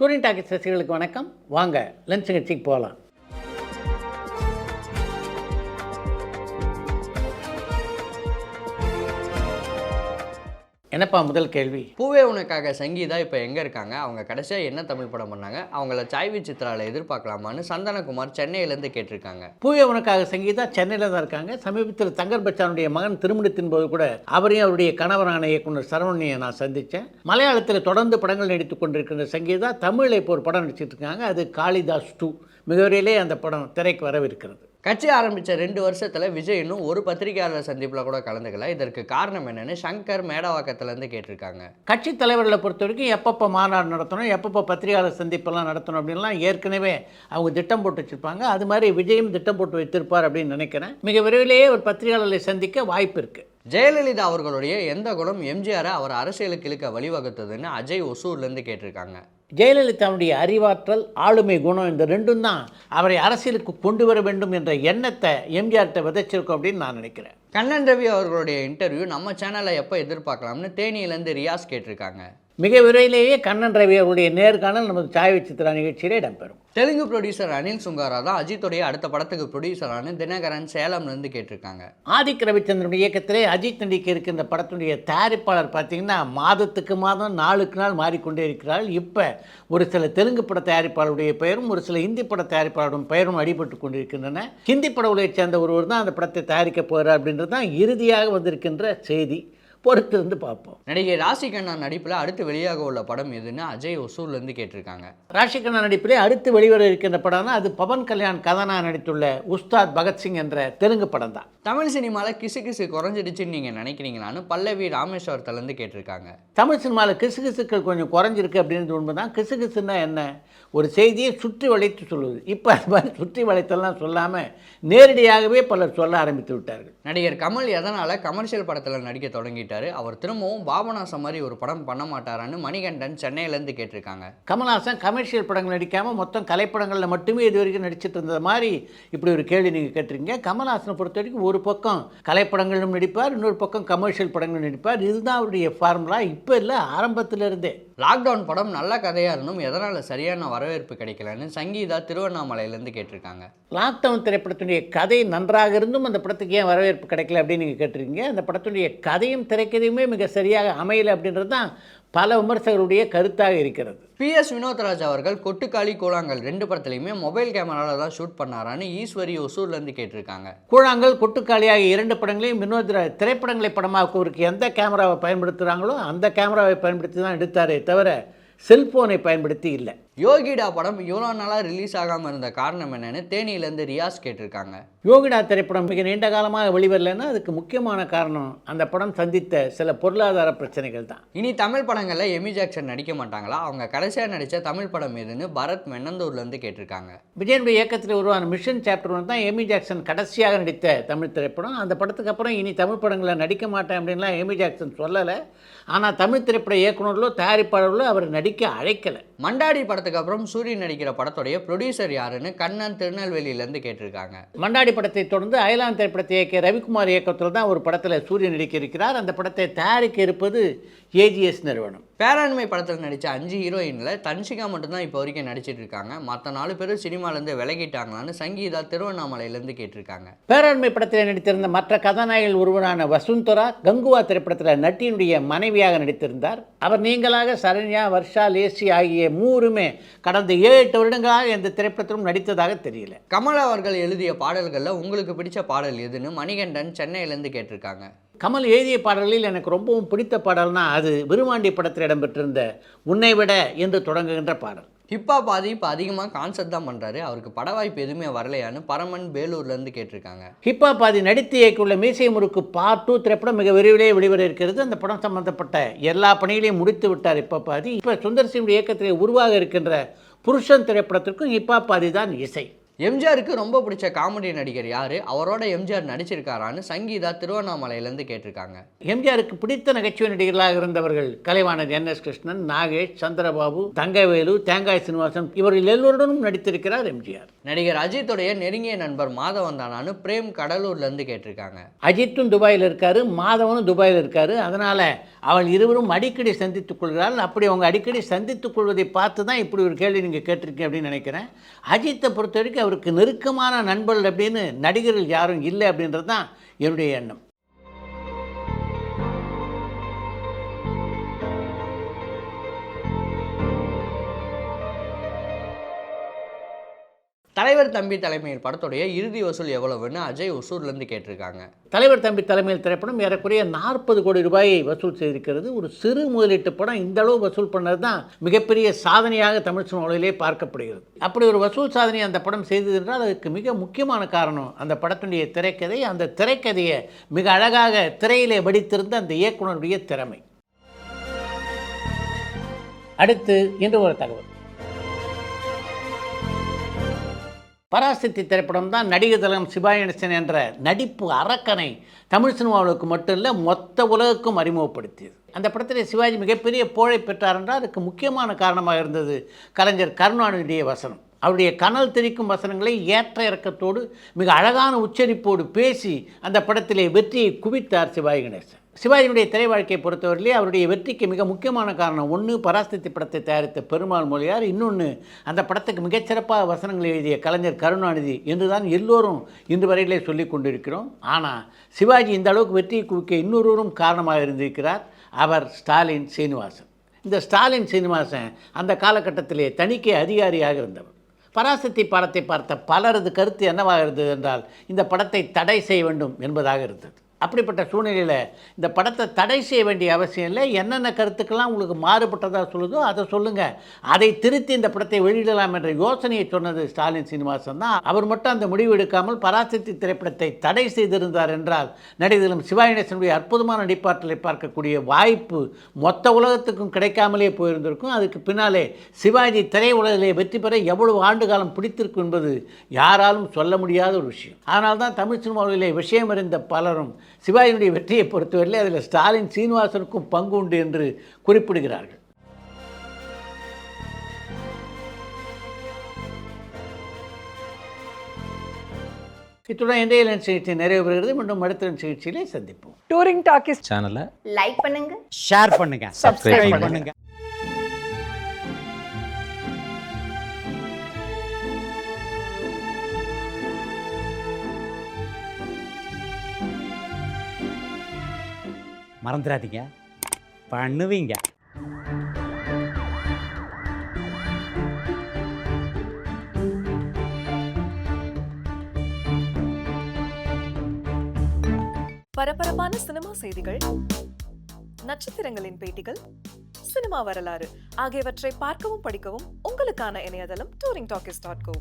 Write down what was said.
Touring talkie ரசிகர்களுக்கு வணக்கம். வாங்க லஞ்ச் நிகழ்ச்சிக்கு போகலாம். என்னப்பா முதல் கேள்வி? பூவே உனக்காக சங்கீதா இப்போ எங்கே இருக்காங்க? அவங்க கடைசியாக என்ன தமிழ் படம் பண்ணாங்க? அவங்கள சாய்வி சித்ராவில் எதிர்பார்க்கலாமான்னு சந்தனகுமார் சென்னையிலேருந்து கேட்டிருக்காங்க. பூவே உனக்காக சங்கீதா சென்னையில் தான் இருக்காங்க. சமீபத்தில் தங்கர் பச்சானுடைய மகன் திருமணத்தின் போது கூட அவரையும் அவருடைய கணவரான இயக்குனர் சரவணியை நான் சந்தித்தேன். மலையாளத்தில் தொடர்ந்து படங்கள் நடித்து கொண்டிருக்கின்ற சங்கீதா தமிழில் இப்போ ஒரு படம் நடிச்சிட்டு இருக்காங்க. அது காளிதாஸ் 2. மிகவிரையிலே அந்த படம் திரைக்கு வரவிருக்கிறது. கட்சி ஆரம்பித்த 2 வருஷத்தில் விஜய் இன்னும் ஒரு பத்திரிகையாளர் சந்திப்பில் கூட கலந்துக்கல. இதற்கு காரணம் என்னன்னு சங்கர் மேடவாக்கத்துலேருந்து கேட்டிருக்காங்க. கட்சி தலைவர்களை பொறுத்த வரைக்கும் எப்பப்போ மாநாடு நடத்தணும், எப்பப்போ பத்திரிகையாளர் சந்திப்பெல்லாம் நடத்தணும் அப்படின்லாம் ஏற்கனவே அவங்க திட்டம் போட்டு வச்சுருப்பாங்க. அது மாதிரி விஜயும் திட்டம் போட்டு வைத்திருப்பார் அப்படின்னு நினைக்கிறேன். மிக விரைவிலேயே ஒரு பத்திரிகையாளர்களை சந்திக்க வாய்ப்பு இருக்குது. ஜெயலலிதா அவர்களுடைய எந்த குணம் எம்ஜிஆரை அவர் அரசியலுக்கு இழுக்க வழிவகுத்ததுன்னு அஜய் ஒசூர்லேருந்து கேட்டிருக்காங்க. ஜெயலலிதாவுடைய அறிவாற்றல், ஆளுமை குணம், இந்த ரெண்டும் தான் அவரை அரசியலுக்கு கொண்டு வர வேண்டும் என்ற எண்ணத்தை எம்ஜிஆர்கிட்ட விதைச்சிருக்கோம் அப்படின்னு நான் நினைக்கிறேன். கண்ணன் ரவி அவர்களுடைய இன்டர்வியூ நம்ம சேனலில் எப்போ எதிர்பார்க்கலாம்னு தேனியிலேருந்து ரியாஸ் கேட்டிருக்காங்க. மிக விரைவிலேயே கண்ணன் ரவி அவருடைய நேர்காணல் நமது சாய்வி சித்ரா நிகழ்ச்சியிலே இடம்பெறும். தெலுங்கு ப்ரொடியூசர் அனில் சுங்காரா தான் அஜித்துடைய அடுத்த படத்துக்கு ப்ரொடியூசரானு தினகரன் சேலம்லேருந்து கேட்டிருக்காங்க. ஆதிக் ரவிச்சந்திரனுடைய இயக்கத்திலே அஜித் நடிக்க இருக்கின்ற படத்துடைய தயாரிப்பாளர் பார்த்தீங்கன்னா மாதத்துக்கு மாதம் நாளுக்கு நாள் மாறிக்கொண்டே இருக்கிறாள். இப்போ ஒரு சில தெலுங்கு பட தயாரிப்பாளருடைய பெயரும் ஒரு சில ஹிந்தி பட தயாரிப்பாளருடைய பெயரும் அடிபட்டு கொண்டிருக்கின்றன. ஹிந்தி பட உலகை சேர்ந்த ஒருவர் தான் அந்த படத்தை தயாரிக்க போகிறார் அப்படின்றது தான் இறுதியாக வந்திருக்கின்ற செய்தி. பொறுத்திருந்து பார்ப்போம். நடிகை ராசிகண்ணா நடிப்பில் அடுத்து வெளியாக உள்ள படம் எதுன்னு அஜய் ஒசூர்லேருந்து கேட்டிருக்காங்க. ராசிகண்ணா நடிப்பிலே அடுத்து வெளிவர இருக்கின்ற படம்னா அது பவன் கல்யாண் கதானா நடித்துள்ள உஸ்தாத் பகத்சிங் என்ற தெலுங்கு படம் தான். தமிழ் சினிமாவில் கிசு குறைஞ்சிடுச்சுன்னு நீங்கள் நினைக்கிறீங்களான்னு பல்லவி ராமேஸ்வரத்துலேருந்து கேட்டிருக்காங்க. தமிழ் சினிமாவில் கிசுகிசுக்கள் கொஞ்சம் குறைஞ்சிருக்கு அப்படின்றது உண்மை தான். கிசுகிசுன்னா என்ன? ஒரு செய்தியை சுற்றி வளைத்து சொல்லுவது. இப்போ அது மாதிரி சுற்றி வளைத்தெல்லாம் சொல்லாமல் நேரடியாகவே பலர் சொல்ல ஆரம்பித்து விட்டார்கள். நடிகர் கமல் எதனால் கமர்ஷியல் படத்தில் நடிக்க தொடங்கிட்டார்? அவர் திரும்பவும் பாபநாசம் மாதிரி ஒரு படம் பண்ண மாட்டாரான்னு மணிகண்டன் சென்னையிலேருந்து கேட்டிருக்காங்க. கமல்ஹாசன் கமர்ஷியல் படங்கள் நடிக்காமல் மொத்தம் கலைப்படங்களில் மட்டுமே இது வரைக்கும் நடிச்சிட்டு இருந்தது மாதிரி இப்படி ஒரு கேள்வி நீங்கள் கேட்டிருக்கீங்க. கமல்ஹாசனை பொறுத்த வரைக்கும் ஒரு பக்கம் கலைப்படங்களும் நடிப்பார், இன்னொரு பக்கம் கமர்ஷியல் படங்களும் நடிப்பார். இதுதான் அவருடைய ஃபார்முலா. இப்போ இல்லை, ஆரம்பத்திலிருந்தே. லாக்டவுன் படம் நல்ல கதையாக இருந்தும் எதனால் சரியான வரவேற்பு கிடைக்கலன்னு சங்கீதா திருவண்ணாமலையிலேருந்து கேட்டிருக்காங்க. லாக்டவுன் திரைப்படத்துடைய கதை நன்றாக இருந்தும் அந்த படத்துக்கு ஏன் வரவேற்பு கிடைக்கல அப்படின்னு நீங்கள் கேட்டிருக்கீங்க. அந்த படத்துடைய கதையும் திரைக்கதையுமே மிக சரியாக அமையலை அப்படின்றது தான் பல விமர்சகருடைய கருத்தாக இருக்கிறது. PS வினோத்ராஜ் அவர்கள் கொட்டுக்காளி கூழாங்கல் 2 படத்துலையுமே மொபைல் கேமராவில் தான் ஷூட் பண்ணாரான்னு ஈஸ்வரி ஒசூர்லேருந்து கேட்டிருக்காங்க. கூழாங்கல், கொட்டுக்காளியாக 2 படங்களையும் வினோத்ராஜ் திரைப்படங்களை படமாக்குவதற்கு எந்த கேமராவை பயன்படுத்துகிறாங்களோ அந்த கேமராவை பயன்படுத்தி தான் எடுத்தாரே தவிர செல்போனை பயன்படுத்தி இல்லை. யோகிடா படம் இவ்வளோ நாளாக ரிலீஸ் ஆகாமல் இருந்த காரணம் என்னன்னு தேனியிலேருந்து ரியாஸ் கேட்டிருக்காங்க. யோகிடா திரைப்படம் மிக நீண்ட காலமாக வெளிவரலைன்னா அதுக்கு முக்கியமான காரணம் அந்த படம் சந்தித்த சில பொருளாதார பிரச்சனைகள் தான். இனி தமிழ் படங்களில் எமி ஜாக்சன் நடிக்க மாட்டாங்களா? அவங்க கடைசியாக நடித்த தமிழ் படம் எதுன்னு பரத் மென்னந்தூர்லேருந்து கேட்டிருக்காங்க. விஜயனுடைய இயக்கத்தில் உருவான மிஷன் சாப்டர் 1 தான் எமி ஜாக்சன் கடைசியாக நடித்த தமிழ் திரைப்படம். அந்த படத்துக்கு அப்புறம் இனி தமிழ் படங்களை நடிக்க மாட்டேன் அப்படின்லாம் எமி ஜாக்சன் சொல்லலை. ஆனால் தமிழ் திரைப்பட இயக்குநர்களோ தயாரிப்பாளர்களோ அவர் நடிக்க அழைக்கலை. மண்டாடி படத்துக்கு அப்புறம் சூரியன் நடிக்கிற படத்துடைய ப்ரொடியூசர் யாருன்னு கண்ணன் திருநெல்வேலியிலேருந்து கேட்டிருக்காங்க. மண்டாடி படத்தை தொடர்ந்து அயலான் திரைப்படத்தை இயக்கிய ரவிக்குமார் இயக்கத்தில் தான் ஒரு படத்தில் சூரியன் நடிக்க இருக்கிறார். அந்த படத்தை தயாரிக்க இருப்பது AGS நிறுவனம். பேராண்மை படத்தில் நடித்த 5 ஹீரோயினில் தன்ஷிகா மட்டும்தான் இப்போ வரைக்கும் நடிச்சிட்டு இருக்காங்க. மற்ற 4 பேரும் சினிமாலேருந்து விலகிட்டாங்களான்னு சங்கீதா திருவண்ணாமலையிலேருந்து கேட்டிருக்காங்க. பேராண்மை படத்தில் நடித்திருந்த மற்ற கதாநாயகிகள் ஒருவரான வசுந்தரா கங்குவா திரைப்படத்தில் நட்டியினுடைய மனைவியாக நடித்திருந்தார். அவர் நீங்களாக, சரண்யா, வர்ஷா, லேசி ஆகிய 3 கடந்த 7-8 வருடங்களாக எந்த திரைப்படத்திலும் நடித்ததாக தெரியல. கமல் அவர்கள் எழுதிய பாடல்களில் உங்களுக்கு பிடிச்ச பாடல் எதுன்னு மணிகண்டன் சென்னையிலேருந்து கேட்டிருக்காங்க. கமல் எழுதிய பாடல்களில் எனக்கு ரொம்பவும் பிடித்த பாடல்னா அது விருமாண்டி படத்தில் இடம்பெற்றிருந்த உன்னை விட என்று தொடங்குகின்ற பாடல். ஹிப்ஹாப் பாதி இப்போ அதிகமாக கான்செப்ட் தான் பண்ணுறாரு. அவருக்கு பட வாய்ப்பு எதுவுமே வரலையான்னு பரமன் பேலூர்லேருந்து கேட்டிருக்காங்க. ஹிப்ஹாப் பாதி நடித்து இயக்கியுள்ள மீசை முறுக்கு பார்ட் 2 திரைப்படம் மிக விரைவிலேயே வெளிவர இருக்கிறது. அந்த படம் சம்பந்தப்பட்ட எல்லா பணிகளையும் முடித்து விட்டார் ஹிப்ஹாப் பாதி. இப்போ சுந்தர் சிங் இயக்கத்தில் உருவாக இருக்கின்ற புருஷன் திரைப்படத்திற்கும் ஹிப்ஹாப் பாதி தான் இசை. எம்ஜிஆருக்கு ரொம்ப பிடிச்ச காமெடி நடிகர் யாரு, அவரோட எம்ஜிஆர் நடிச்சிருக்காரான்னு சங்கீதா திருவண்ணாமலையிலேருந்து கேட்டிருக்காங்க. எம்ஜிஆருக்கு பிடித்த நகைச்சுவை நடிகர்களாக இருந்தவர்கள் கலைவாணர் NS கிருஷ்ணன், நாகேஷ், சந்திரபாபு, தங்கவேலு, தேங்காய் சீனிவாசன் இவர்கள் எல்லோருடனும் நடித்திருக்கிறார் எம்ஜிஆர். நடிகர் அஜித்துடைய நெருங்கிய நண்பர் மாதவன் தானான்னு பிரேம் கடலூர்லேருந்து கேட்டிருக்காங்க. அஜித்தும் துபாயில் இருக்காரு, மாதவனும் துபாயில் இருக்காரு. அதனால அவள் இருவரும் அடிக்கடி சந்தித்துக் கொள்கிறாள். அப்படி அவங்க அடிக்கடி சந்தித்துக் கொள்வதை பார்த்து தான் இப்படி ஒரு கேள்வி நீங்கள் கேட்டிருக்கீங்க அப்படின்னு நினைக்கிறேன். அஜித்தை பொறுத்த வரைக்கும் அவருக்கு நெருக்கமான நண்பர்கள் அப்படின்னு நடிகர்கள் யாரும் இல்லை அப்படின்றது தான் என்னுடைய எண்ணம். தலைவர் தம்பி தலைமையில் படத்துடைய இறுதி வசூல் எவ்வளவுன்னு அஜய் ஒசூர்லேருந்து கேட்டிருக்காங்க. தலைவர் தம்பி தலைமையில் திரைப்படம் ஏறக்குறைய 40 கோடி ரூபாயை வசூல் செய்திருக்கிறது. ஒரு சிறு முதலீட்டு படம் இந்த அளவு வசூல் பண்ணது தான் மிகப்பெரிய சாதனையாக தமிழ் சினிமாவிலே பார்க்கப்படுகிறது. அப்படி ஒரு வசூல் சாதனை அந்த படம் செய்தது என்றால் அதுக்கு மிக முக்கியமான காரணம் அந்த படத்தினுடைய திரைக்கதை. அந்த திரைக்கதையை மிக அழகாக திரையிலே வடித்திருந்த அந்த இயக்குனருடைய திறமை. அடுத்து இன்று ஒரு தகவல். பராசக்தி திரைப்படம் தான் நடிகர் திலகம் சிவாஜி கணேசன் என்ற நடிப்பு அரக்கனை தமிழ் சினிமாவுக்கு மட்டும் இல்லை மொத்த உலகுக்கும் அறிமுகப்படுத்தியது. அந்த படத்தில் சிவாஜி மிகப்பெரிய புகழை பெற்றார் என்றால் அதுக்கு முக்கியமான காரணமாக இருந்தது கலைஞர் கருணாநிதியுடைய வசனம். அவருடைய கனல் தெரிக்கும் வசனங்களை ஏற்ற இறக்கத்தோடு மிக அழகான உச்சரிப்போடு பேசி அந்த படத்திலே வெற்றியை குவித்தார் சிவாஜி கணேசன். சிவாஜியுடைய திரை வாழ்க்கையை பொறுத்தவரையிலே அவருடைய வெற்றிக்கு மிக முக்கியமான காரணம் ஒன்று பராசக்தி படத்தை தயாரித்த பெருமாள் மொழியார், இன்னொன்று அந்த படத்துக்கு மிகச்சிறப்பாக வசனங்களை எழுதிய கலைஞர் கருணாநிதி என்று தான் எல்லோரும் இன்று வரையிலே சொல்லி கொண்டிருக்கிறோம். ஆனால் சிவாஜி இந்த அளவுக்கு வெற்றியை குவிக்க இன்னொருவரும் காரணமாக இருந்திருக்கிறார். அவர் ஸ்டாலின் சீனிவாசன். இந்த ஸ்டாலின் சீனிவாசன் அந்த காலகட்டத்திலே தணிக்கை அதிகாரியாக இருந்தவர். பராசக்தி படத்தை பார்த்த பலரது கருத்து என்னவாக இருந்தது என்றால் இந்த படத்தை தடை செய்ய வேண்டும் என்பதாக இருந்தது. அப்படிப்பட்ட சூழ்நிலையில் இந்த படத்தை தடை செய்ய வேண்டிய அவசியம் இல்லை. என்னென்ன கருத்துக்கெல்லாம் உங்களுக்கு மாறுபட்டதாக சொல்லுதோ அதை சொல்லுங்கள், அதை திருத்தி இந்த படத்தை வெளியிடலாம் என்ற யோசனையை சொன்னது ஸ்டாலின் சீனிவாசன் தான். அவர் மட்டும் அந்த முடிவு எடுக்காமல் பராசக்தி திரைப்படத்தை தடை செய்திருந்தார் என்றால் நடிகர்களும் சிவாஜி கணேசனுடைய அற்புதமான நடிப்பாற்றலை பார்க்கக்கூடிய வாய்ப்பு மொத்த உலகத்துக்கும் கிடைக்காமலே போயிருந்திருக்கும். அதுக்கு பின்னாலே சிவாஜி திரையுலகிலே வெற்றி பெற எவ்வளவு ஆண்டு காலம் பிடித்திருக்கும் என்பது யாராலும் சொல்ல முடியாத ஒரு விஷயம். அதனால் தான் தமிழ் சினிமாவிலே விஷயம் அறிந்த பலரும் சிவாஜியுடைய வெற்றியை பொறுத்தவரையில் அதில் ஸ்டாலின் சீனிவாசனுக்கும் பங்கு உண்டு என்று குறிப்பிடுகிறார்கள். இத்துடன் இன்றைய லென்ஸ் நிகழ்ச்சி நிறைவு பெறுகிறது. மீண்டும் அடுத்த லென்ஸ் நிகழ்ச்சியிலே சந்திப்போம். டூரிங் டாக்கீஸ் சேனலை லைக் பண்ணுங்க, ஷேர் பண்ணுங்க, சப்ஸ்கிரைப் பண்ணுங்க. மறந்துடாதீங்க, பண்ணுவீங்க. பரபரப்பான சினிமா செய்திகள், நட்சத்திரங்களின் பேட்டிகள், சினிமா வரலாறு ஆகியவற்றை பார்க்கவும் படிக்கவும் உங்களுக்கான இணையதளம் touringtalkies.co.